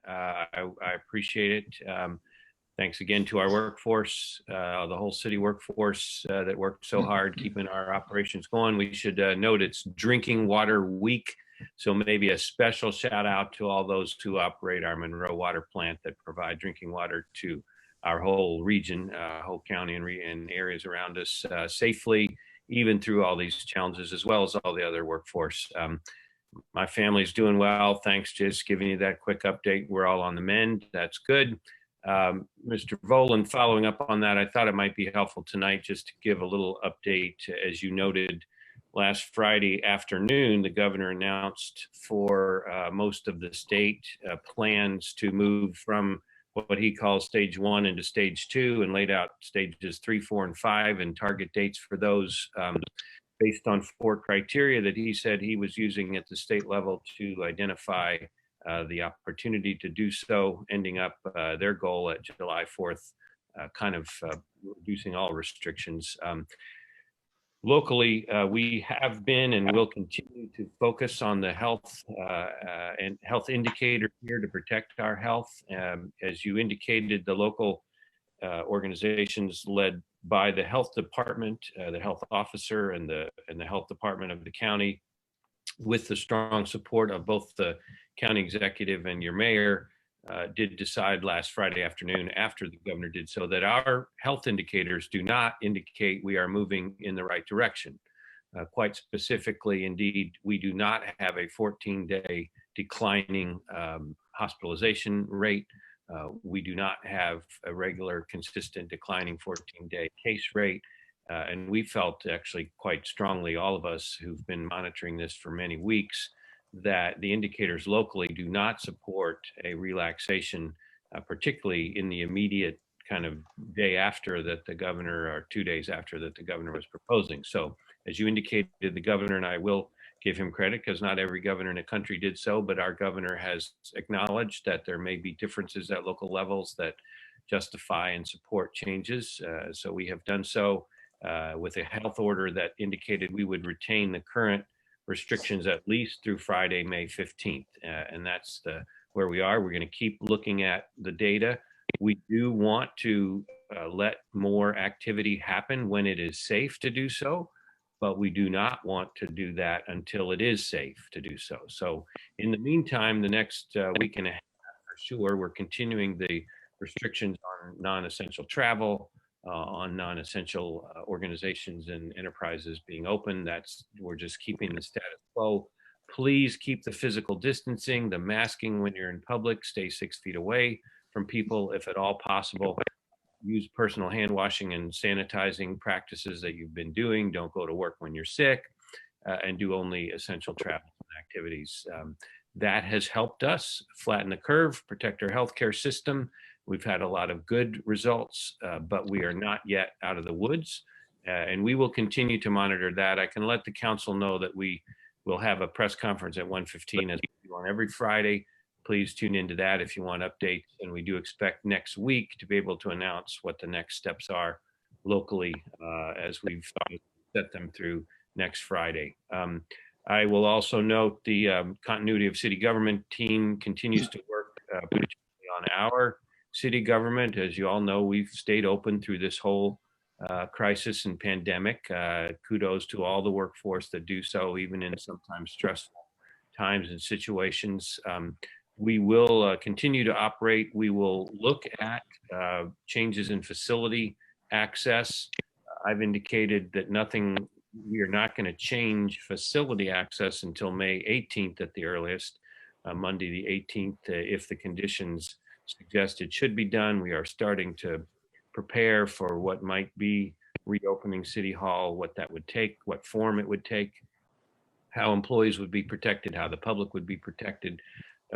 I appreciate it. Thanks again to our workforce, the whole city workforce that worked so hard keeping our operations going. We should note it's Drinking Water Week, so maybe a special shout out to all those who operate our Monroe water plant that provide drinking water to our whole region, whole county and areas around us safely, even through all these challenges, as well as all the other workforce. My family's doing well. Thanks. Just giving you that quick update. We're all on the mend. That's good. Mr. Volan, following up on that, I thought it might be helpful tonight just to give a little update. As you noted, last Friday afternoon, the governor announced for most of the state plans to move from what he calls stage 1 into stage 2 and laid out stages 3, 4, and 5 and target dates for those based on 4 criteria that he said he was using at the state level to identify the opportunity to do so, ending up their goal at July 4th, kind of reducing all restrictions. Locally, we have been and will continue to focus on the health and health indicator here to protect our health. As you indicated, the local organizations led by the health department, the health officer, and the health department of the county, with the strong support of both the county executive and your mayor, did decide last Friday afternoon, after the governor did so, that our health indicators do not indicate we are moving in the right direction. Quite specifically, indeed, we do not have a 14-day declining hospitalization rate. We do not have a regular, consistent, declining 14-day case rate. And we felt actually quite strongly, all of us who've been monitoring this for many weeks, that the indicators locally do not support a relaxation, particularly in the immediate kind of day after that the governor, or 2 days after that the governor was proposing. So as you indicated, the governor, and I will give him credit because not every governor in the country did so, but our governor has acknowledged that there may be differences at local levels that justify and support changes. So we have done so with a health order that indicated we would retain the current restrictions at least through Friday, May 15th. And that's where we are. We're going to keep looking at the data. We do want to let more activity happen when it is safe to do so, but we do not want to do that until it is safe to do so. So in the meantime, the next week and a half, for sure, we're continuing the restrictions on non-essential travel, on non-essential organizations and enterprises being open. We're just keeping the status quo. Please keep the physical distancing, the masking when you're in public, stay 6 feet away from people if at all possible. Use personal hand washing and sanitizing practices that you've been doing. Don't go to work when you're sick, and do only essential travel and activities. That has helped us flatten the curve, protect our healthcare system. We've had a lot of good results, but we are not yet out of the woods, and we will continue to monitor that. I can let the council know that we will have a press conference at 1:15 as we do on every Friday. Please tune into that if you want updates, and we do expect next week to be able to announce what the next steps are locally as we've set them through next Friday. I will also note the continuity of city government team continues to work particularly on our city government. As you all know, we've stayed open through this whole crisis and pandemic. Kudos to all the workforce that do so, even in sometimes stressful times and situations. We will continue to operate. We will look at changes in facility access. I've indicated that we are not going to change facility access until May 18th at the earliest, Monday the 18th, if the conditions suggested should be done. We are starting to prepare for what might be reopening City Hall, what that would take, what form it would take, how employees would be protected, how the public would be protected.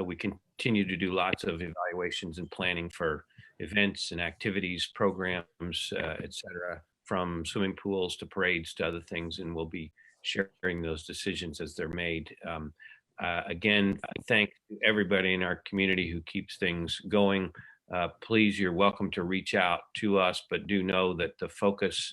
We continue to do lots of evaluations and planning for events and activities, programs, et cetera, from swimming pools to parades to other things, and we'll be sharing those decisions as they're made. Again, thanks to everybody in our community who keeps things going. Please, you're welcome to reach out to us, but do know that the focus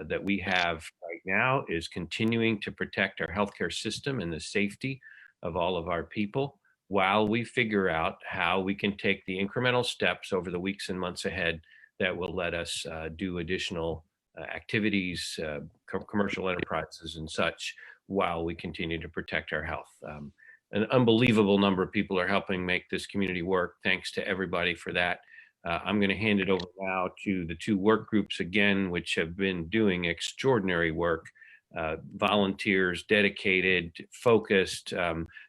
that we have right now is continuing to protect our healthcare system and the safety of all of our people. while we figure out how we can take the incremental steps over the weeks and months ahead that will let us do additional activities, commercial enterprises and such, while we continue to protect our health. An unbelievable number of people are helping make this community work. Thanks to everybody for that. I'm going to hand it over now to the two work groups again, which have been doing extraordinary work. Volunteers, dedicated, focused.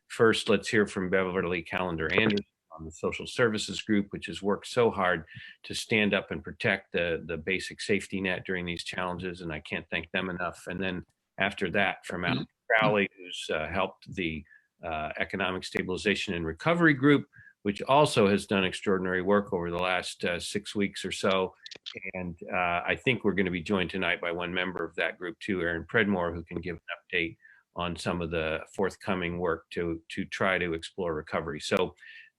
First, let's hear from Beverly Callender Anderson on the social services group, which has worked so hard to stand up and protect the basic safety net during these challenges, and I can't thank them enough. And then after that, from Applicant Crowley, who's helped the Economic Stabilization and Recovery Group, which also has done extraordinary work over the last 6 weeks or so. And I think we're going to be joined tonight by one member of that group too, Aaron Predmore, who can give an update on some of the forthcoming work to try to explore recovery. So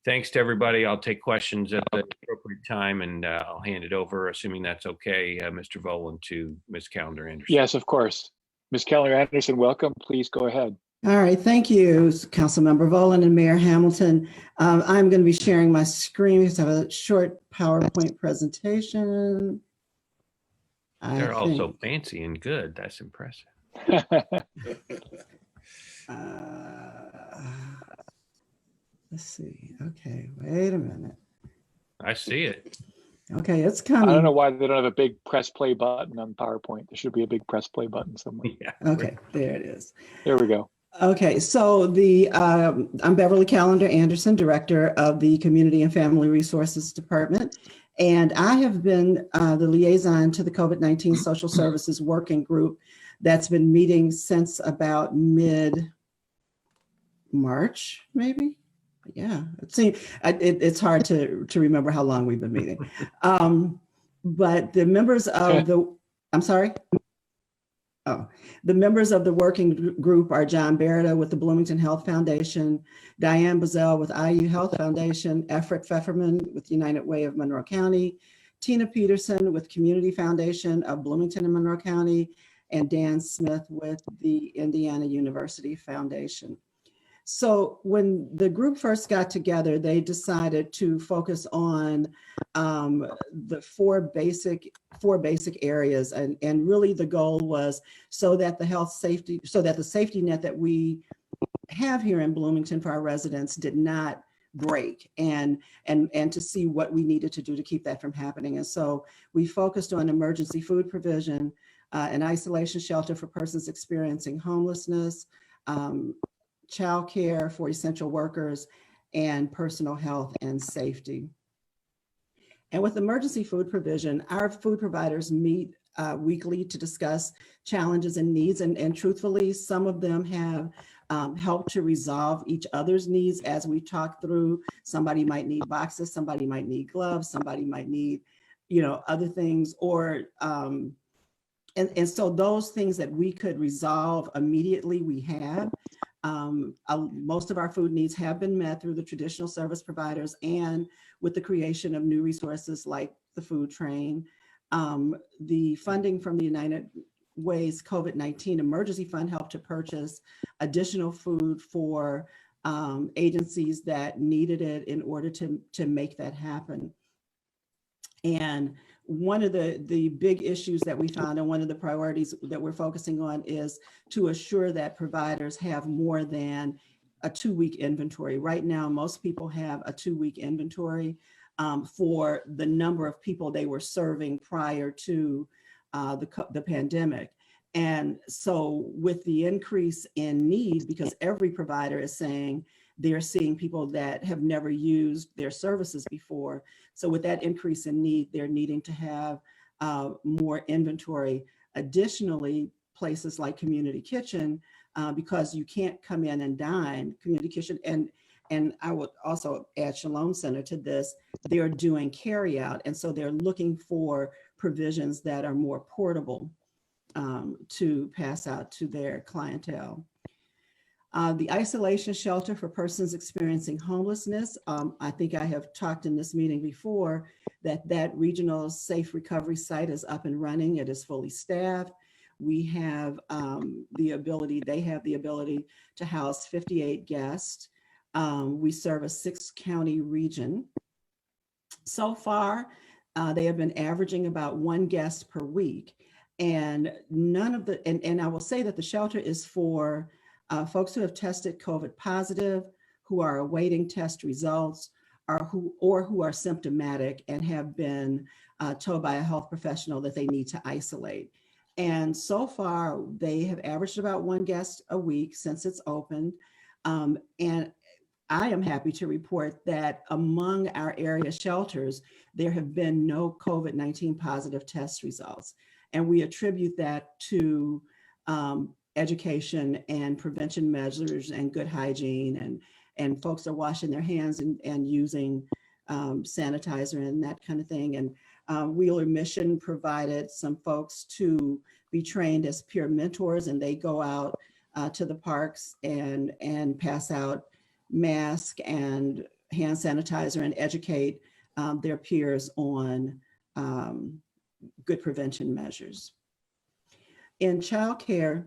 thanks to everybody. I'll take questions at the appropriate time, and I'll hand it over, assuming that's okay, Mr. Volan, to Ms. Callender Anderson. Yes, of course. Ms. Callender Anderson, welcome. Please go ahead. All right, thank you, Councilmember Volan and Mayor Hamilton. I'm going to be sharing my screen because I have a short PowerPoint presentation. They're all so fancy and good. That's impressive. Let's see. Okay, wait a minute. I see it. Okay, it's coming. I don't know why they don't have a big press play button on PowerPoint. There should be a big press play button somewhere. Yeah. Okay, there it is. There we go. Okay, so I'm Beverly Callender Anderson, Director of the Community and Family Resources Department, and I have been the liaison to the COVID-19 Social Services Working Group that's been meeting since about mid-March, maybe. Yeah, it's hard to remember how long we've been meeting. But the members of I'm sorry. Oh, the members of the working group are John Beretta with the Bloomington Health Foundation, Diane Bazell with IU Health Foundation, Efrat Pfefferman with United Way of Monroe County, Tina Peterson with Community Foundation of Bloomington and Monroe County, and Dan Smith with the Indiana University Foundation. So when the group first got together, they decided to focus on the four basic areas, and really the goal was so that the safety net that we have here in Bloomington for our residents did not break, and to see what we needed to do to keep that from happening. And so we focused on emergency food provision, an isolation shelter for persons experiencing homelessness, childcare for essential workers, and personal health and safety. And with emergency food provision, our food providers meet weekly to discuss challenges and needs, and truthfully, some of them have helped to resolve each other's needs as we talk through. Somebody might need boxes, somebody might need gloves, somebody might need, other things, or and so those things that we could resolve immediately, we have. Most of our food needs have been met through the traditional service providers and with the creation of new resources like the food train. The funding from the United Way's COVID-19 Emergency Fund helped to purchase additional food for agencies that needed it in order to make that happen. And one of the big issues that we found, and one of the priorities that we're focusing on, is to assure that providers have more than a 2-week inventory. Right now, most people have a 2-week inventory for the number of people they were serving prior to the pandemic. And so with the increase in need, because every provider is saying they're seeing people that have never used their services before. So with that increase in need, they're needing to have more inventory. Additionally, places like Community Kitchen, because you can't come in and dine, Community Kitchen, and I would also add Shalom Center to this, they're doing carry out. And so they're looking for provisions that are more portable to pass out to their clientele. The isolation shelter for persons experiencing homelessness. I think I have talked in this meeting before that regional safe recovery site is up and running. It is fully staffed. We have they have the ability to house 58 guests. We serve a 6-county region. So far, they have been averaging about 1 guest per week. And none of the, and I will say that the shelter is for folks who have tested COVID positive, who are awaiting test results, or who are symptomatic and have been told by a health professional that they need to isolate. And so far, they have averaged about 1 guest a week since it's opened. And I am happy to report that among our area shelters, there have been no COVID-19 positive test results. And we attribute that to education and prevention measures and good hygiene, and folks are washing their hands and using sanitizer and that kind of thing. And Wheeler Mission provided some folks to be trained as peer mentors, and they go out to the parks and pass out mask and hand sanitizer and educate their peers on good prevention measures. In childcare,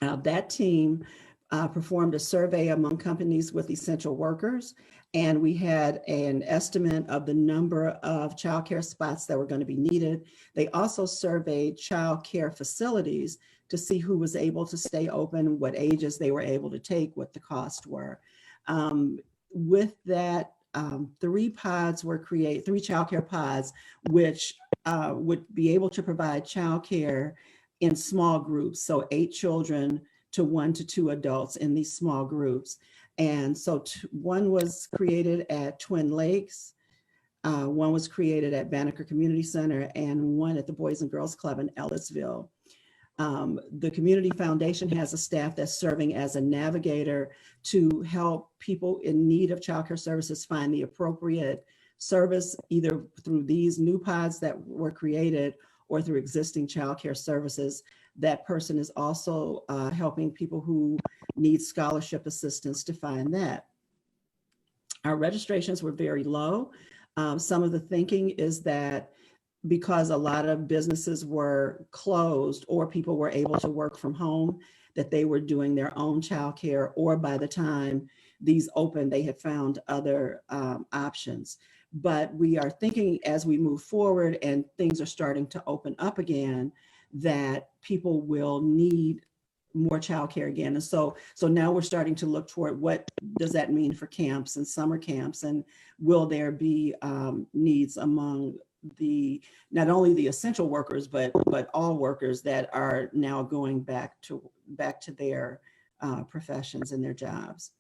that team performed a survey among companies with essential workers, and we had an estimate of the number of childcare spots that were going to be needed. They also surveyed childcare facilities to see who was able to stay open, what ages they were able to take, what the costs were. With that, 3 pods were created, 3 childcare pods, which would be able to provide childcare in small groups. So 8 children to 1 to 2 adults in these small groups. And so one was created at Twin Lakes, one was created at Banneker Community Center, and one at the Boys and Girls Club in Ellisville. The Community Foundation has a staff that's serving as a navigator to help people in need of childcare services find the appropriate service, either through these new pods that were created or through existing childcare services. That person is also helping people who need scholarship assistance to find that. Our registrations were very low. Some of the thinking is that because a lot of businesses were closed or people were able to work from home, that they were doing their own childcare, or by the time these opened, they had found other options. But we are thinking as we move forward and things are starting to open up again, that people will need more childcare again. And so now we're starting to look toward what does that mean for camps and summer camps, and will there be needs among not only the essential workers, but all workers that are now going back to their professions and their jobs.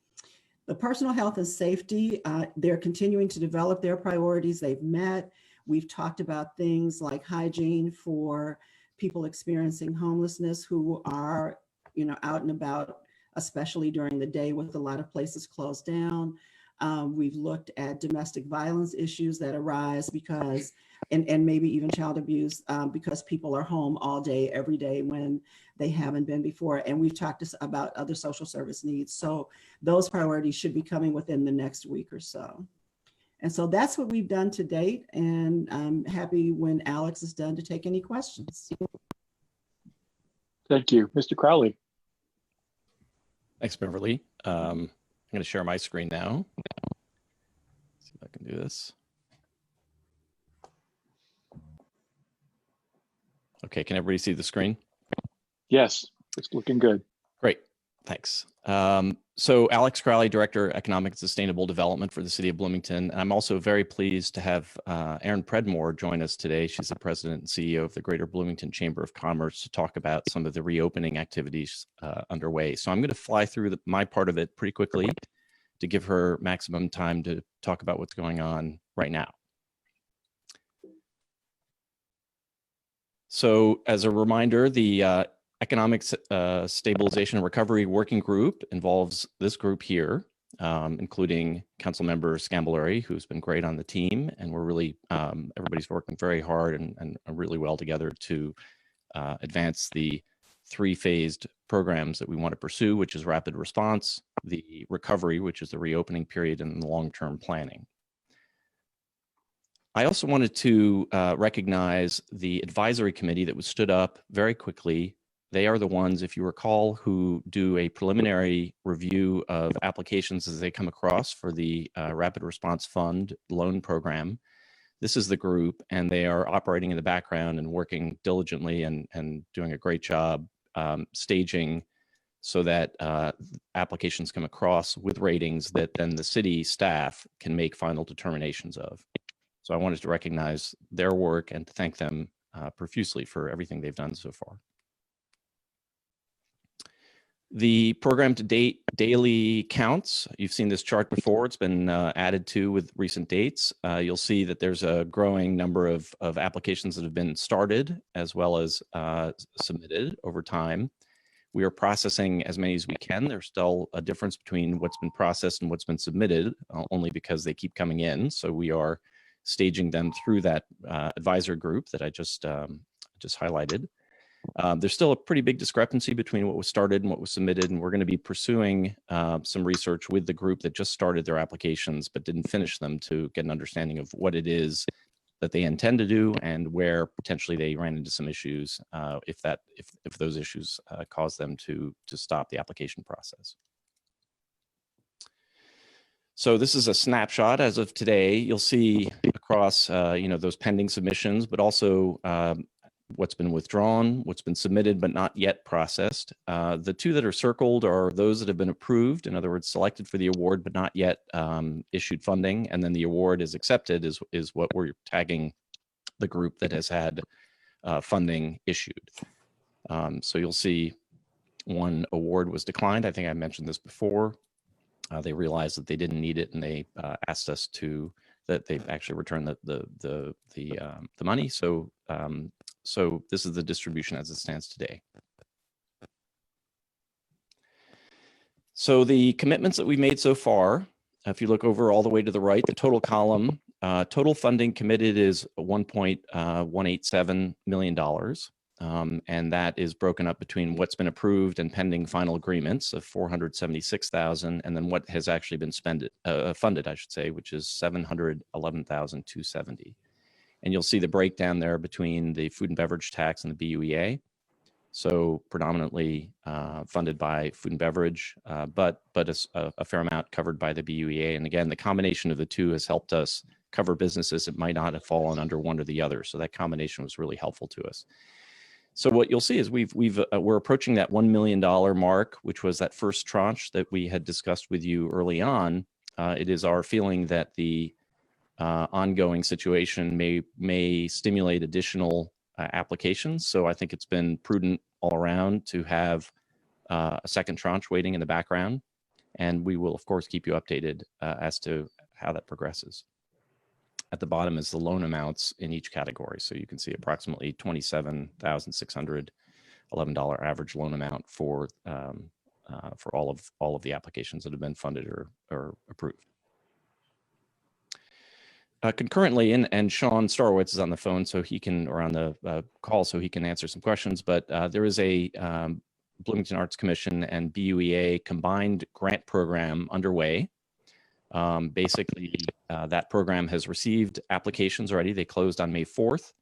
The personal health and safety, they're continuing to develop their priorities. They've met. We've talked about things like hygiene for people experiencing homelessness who are, out and about, especially during the day with a lot of places closed down. We've looked at domestic violence issues that arise because, and maybe even child abuse, because people are home all day, every day when they haven't been before. And we've talked about other social service needs. So those priorities should be coming within the next week or so. And so that's what we've done to date. And I'm happy when Alex is done to take any questions. Thank you. Mr. Crowley. Thanks, Beverly. I'm going to share my screen now. Let's see if I can do this. Okay, can everybody see the screen? Yes, it's looking good. Great, thanks. So Alex Crowley, Director, Economic and Sustainable Development for the City of Bloomington. And I'm also very pleased to have Erin Predmore join us today. She's the President and CEO of the Greater Bloomington Chamber of Commerce to talk about some of the reopening activities underway. So I'm going to fly through my part of it pretty quickly to give her maximum time to talk about what's going on right now. So as a reminder, the Economic Stabilization and Recovery Working Group involves this group here, including Councilmember Scambolari, who's been great on the team, and we're really, everybody's working very hard and really well together to advance the 3-phased programs that we want to pursue, which is rapid response, the recovery, which is the reopening period, and the long-term planning. I also wanted to recognize the advisory committee that was stood up very quickly they are the ones, if you recall, who do a preliminary review of applications as they come across for the Rapid Response Fund loan program. This is the group, and they are operating in the background and working diligently and doing a great job staging so that applications come across with ratings that then the city staff can make final determinations of. So I wanted to recognize their work and to thank them profusely for everything they've done so far. The program to date daily counts. You've seen this chart before. It's been added to with recent dates. You'll see that there's a growing number of applications that have been started as well as submitted over time. We are processing as many as we can. There's still a difference between what's been processed and what's been submitted, only because they keep coming in. So we are staging them through that advisor group that I just highlighted. There's still a pretty big discrepancy between what was started and what was submitted, and we're going to be pursuing some research with the group that just started their applications but didn't finish them to get an understanding of what it is that they intend to do and where potentially they ran into some issues if those issues cause them to stop the application process. So this is a snapshot as of today. You'll see across those pending submissions, but also what's been withdrawn, what's been submitted but not yet processed. The two that are circled are those that have been approved, in other words, selected for the award but not yet issued funding, and then the award is accepted is what we're tagging the group that has had funding issued. So you'll see one award was declined. I think I mentioned this before. They realized that they didn't need it, and they asked us that they actually return the money. So this is the distribution as it stands today. So the commitments that we've made so far, if you look over all the way to the right, the total column, total funding committed is $1.187 million. And that is broken up between what's been approved and pending final agreements of $476,000, and then what has actually been funded, I should say, which is $711,270. And you'll see the breakdown there between the food and beverage tax and the BUEA. So predominantly funded by food and beverage, but a fair amount covered by the BUEA. And again, the combination of the two has helped us cover businesses that might not have fallen under one or the other. So that combination was really helpful to us. So what you'll see is we're approaching that $1 million mark, which was that first tranche that we had discussed with you early on. It is our feeling that the ongoing situation may stimulate additional applications. So I think it's been prudent all around to have a second tranche waiting in the background. And we will, of course, keep you updated as to how that progresses. At the bottom is the loan amounts in each category. So you can see approximately $27,611 average loan amount for all of the applications that have been funded or approved. Concurrently, and Sean Starowitz is on the phone, so he can, or on the call, so he can answer some questions. But there is a Bloomington Arts Commission and BUEA combined grant program underway. Basically, that program has received applications already. They closed on May 4th.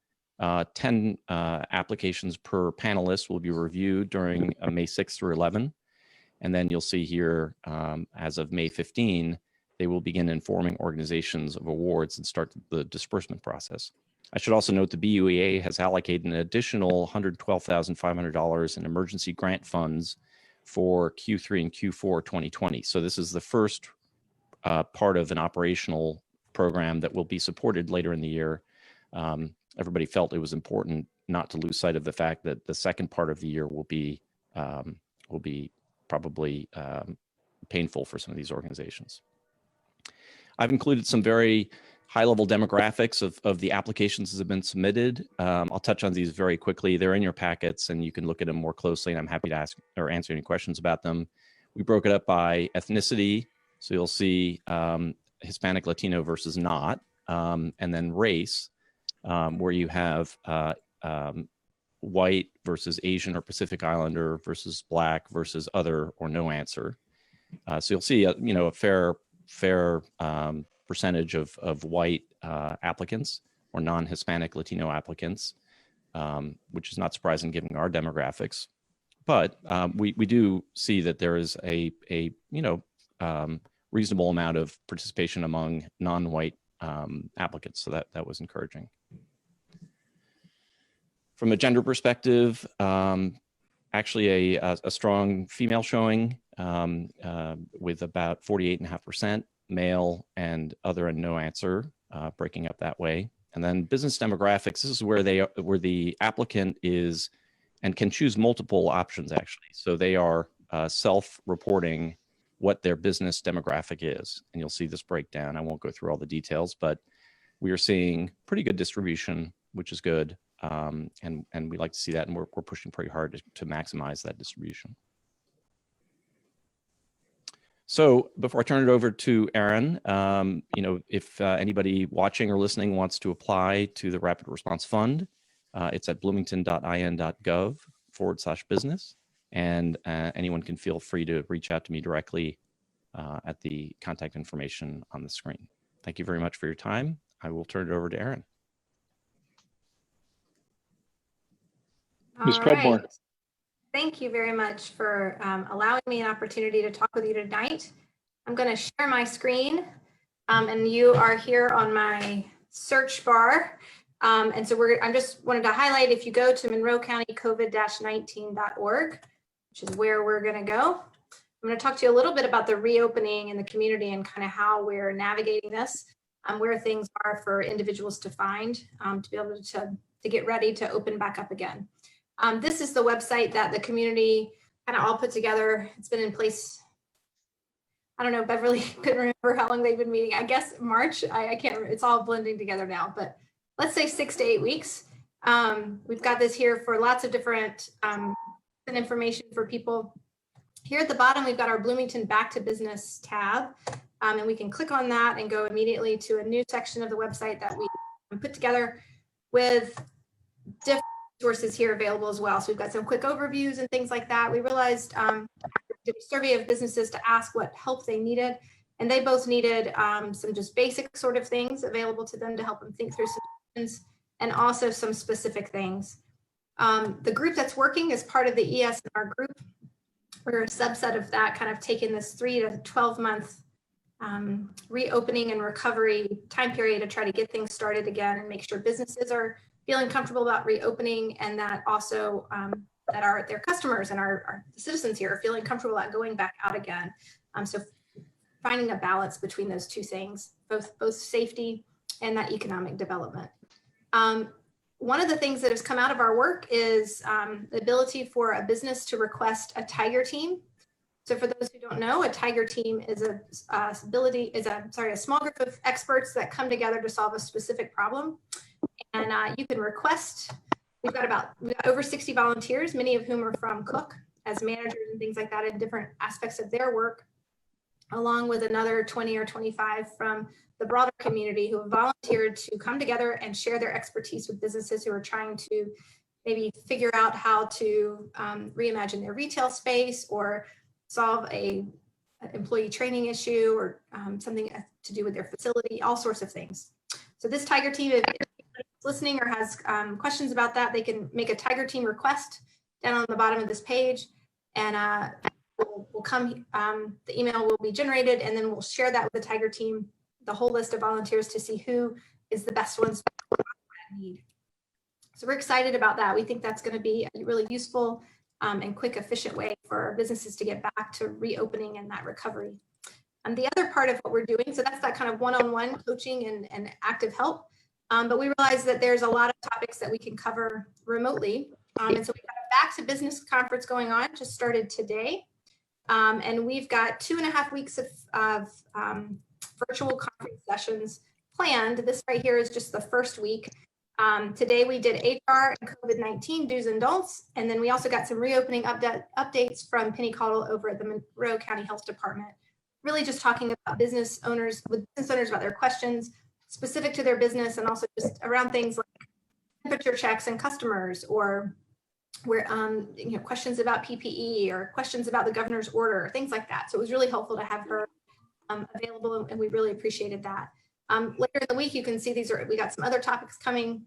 10 applications per panelist will be reviewed during May 6th through 11. And then you'll see here, as of May 15, they will begin informing organizations of awards and start the disbursement process. I should also note the BUEA has allocated an additional $112,500 in emergency grant funds for Q3 and Q4 2020. So this is the first part of an operational program that will be supported later in the year. Everybody felt it was important not to lose sight of the fact that the second part of the year will be probably painful for some of these organizations. I've included some very high-level demographics of the applications that have been submitted. I'll touch on these very quickly. They're in your packets, and you can look at them more closely, and I'm happy to ask or answer any questions about them. We broke it up by ethnicity, so you'll see Hispanic, Latino versus not, and then race, where you have white versus Asian or Pacific Islander versus Black versus other or no answer. So you'll see a fair percentage of white applicants or non-Hispanic Latino applicants, which is not surprising given our demographics. but we do see that there is a reasonable amount of participation among non-white applicants. So that was encouraging. From a gender perspective, actually a strong female showing with about 48.5%, male and other and no answer, breaking up that way. And then business demographics, this is where the applicant is and can choose multiple options actually. So they are self-reporting what their business demographic is. And you'll see this breakdown. I won't go through all the details, but we are seeing pretty good distribution, which is good. And we like to see that, and we're pushing pretty hard to maximize that distribution. So before I turn it over to Aaron, if anybody watching or listening wants to apply to the Rapid Response Fund, it's at bloomington.in.gov/business. And anyone can feel free to reach out to me directly at the contact information on the screen. Thank you very much for your time. I will turn it over to Aaron. Ms. Predmore. Right. Thank you very much for allowing me an opportunity to talk with you tonight. I'm going to share my screen, and you are here on my search bar. And so I just wanted to highlight, if you go to monroecountycovid-19.org, which is where we're going to go, I'm going to talk to you a little bit about the reopening in the community and kind of how we're navigating this, where things are for individuals to find, to be able to get ready to open back up again. This is the website that the community kind of all put together. It's been in place, I don't know, Beverly couldn't remember how long they've been meeting. I guess March, I can't remember. It's all blending together now, but let's say 6 to 8 weeks. We've got this here for lots of different information for people. Here at the bottom, we've got our Bloomington Back to Business tab, and we can click on that and go immediately to a new section of the website that we put together with different resources here available as well. So we've got some quick overviews and things like that. We realized did a survey of businesses to ask what help they needed, and they both needed some just basic sort of things available to them to help them think through solutions, and also some specific things. The group that's working is part of the ES&R group. We're a subset of that, kind of taking this 3 to 12 month reopening and recovery time period to try to get things started again and make sure businesses are feeling comfortable about reopening, and that also that their customers and our citizens here are feeling comfortable about going back out again. So finding a balance between those two things, both safety and that economic development. One of the things that has come out of our work is the ability for a business to request a tiger team. So for those who don't know, a tiger team is a small group of experts that come together to solve a specific problem. And you can request, we've got over 60 volunteers, many of whom are from Cook as managers and things like that in different aspects of their work, along with another 20 or 25 from the broader community who have volunteered to come together and share their expertise with businesses who are trying to maybe figure out how to reimagine their retail space or solve an employee training issue or something to do with their facility, all sorts of things. So this tiger team, if listening or has questions about that, they can make a tiger team request down on the bottom of this page, and we'll come, the email will be generated, and then we'll share that with the tiger team, the whole list of volunteers, to see who is the best ones that need. So we're excited about that. We think that's going to be a really useful and quick, efficient way for businesses to get back to reopening and that recovery. And the other part of what we're doing, so that's that kind of one-on-one coaching and active help. But we realize that there's a lot of topics that we can cover remotely. And so we've got a Back to Business conference going on, just started today. And we've got 2.5 weeks of virtual conference sessions planned. This right here is just the first week. Today we did HR and COVID-19 do's and don'ts. And then we also got some reopening updates from Penny Caudle over at the Monroe County Health Department. Really just talking about business owners about their questions specific to their business, and also just around things like temperature checks and customers, or where questions about PPE or questions about the governor's order, things like that. So it was really helpful to have her available, and we really appreciated that. Later in the week, you can see we got some other topics coming.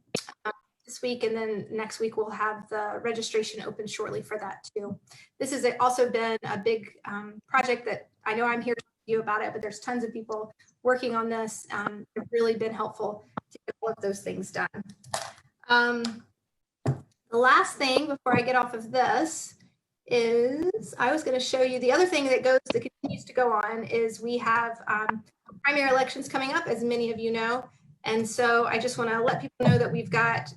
this week, and then next week we'll have the registration open shortly for that too. This has also been a big project that I know I'm here to talk to you about it, but there's tons of people working on this. It's really been helpful to get all of those things done. The last thing before I get off of this is I was going to show you the other thing that continues to go on is we have primary elections coming up, as many of you know. And so I just want to let people know that we've got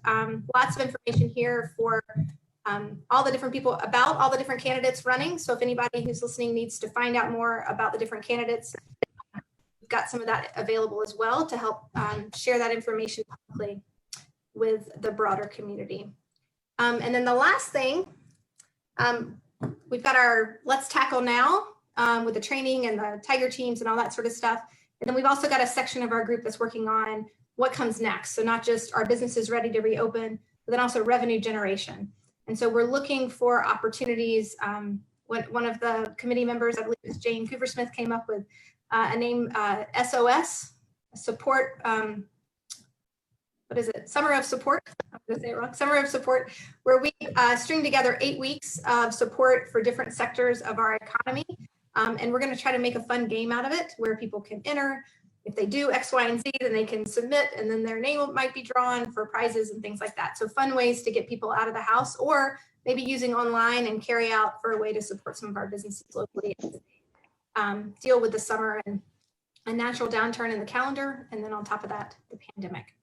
lots of information here for all the different people about all the different candidates running. So if anybody who's listening needs to find out more about the different candidates, we've got some of that available as well to help share that information publicly with the broader community. And then the last thing, we've got our Let's Tackle Now with the training and the Tiger teams and all that sort of stuff. And then we've also got a section of our group that's working on what comes next. So not just our businesses ready to reopen, but then also revenue generation. And so we're looking for opportunities. One of the committee members, I believe it's Jane Coopersmith, came up with a name, SOS, support, what is it? Summer of Support. I'm going to say it wrong. Summer of Support, where we string together 8 weeks of support for different sectors of our economy. And we're going to try to make a fun game out of it where people can enter. If they do X, Y, and Z, then they can submit, and then their name might be drawn for prizes and things like that. So fun ways to get people out of the house, or maybe using online and carry out for a way to support some of our businesses locally as they deal with the summer and a natural downturn in the calendar. And then on top of that, the pandemic.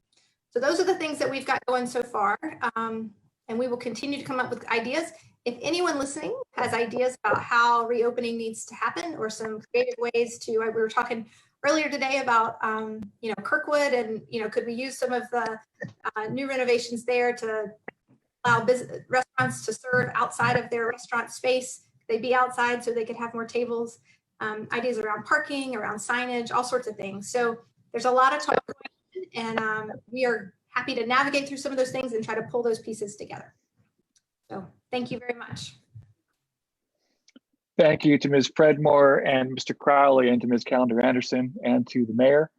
So those are the things that we've got going so far. And we will continue to come up with ideas. If anyone listening has ideas about how reopening needs to happen or some creative ways to, we were talking earlier today about, Kirkwood and, could we use some of the new renovations there to allow restaurants to serve outside of their restaurant space? They'd be outside so they could have more tables, ideas around parking, around signage, all sorts of things. So there's a lot of talk going on, and we are happy to navigate through some of those things and try to pull those pieces together. So thank you very much. Thank you to Ms. Predmore and Mr. Crowley, and to Ms. Callender Anderson, and to the mayor.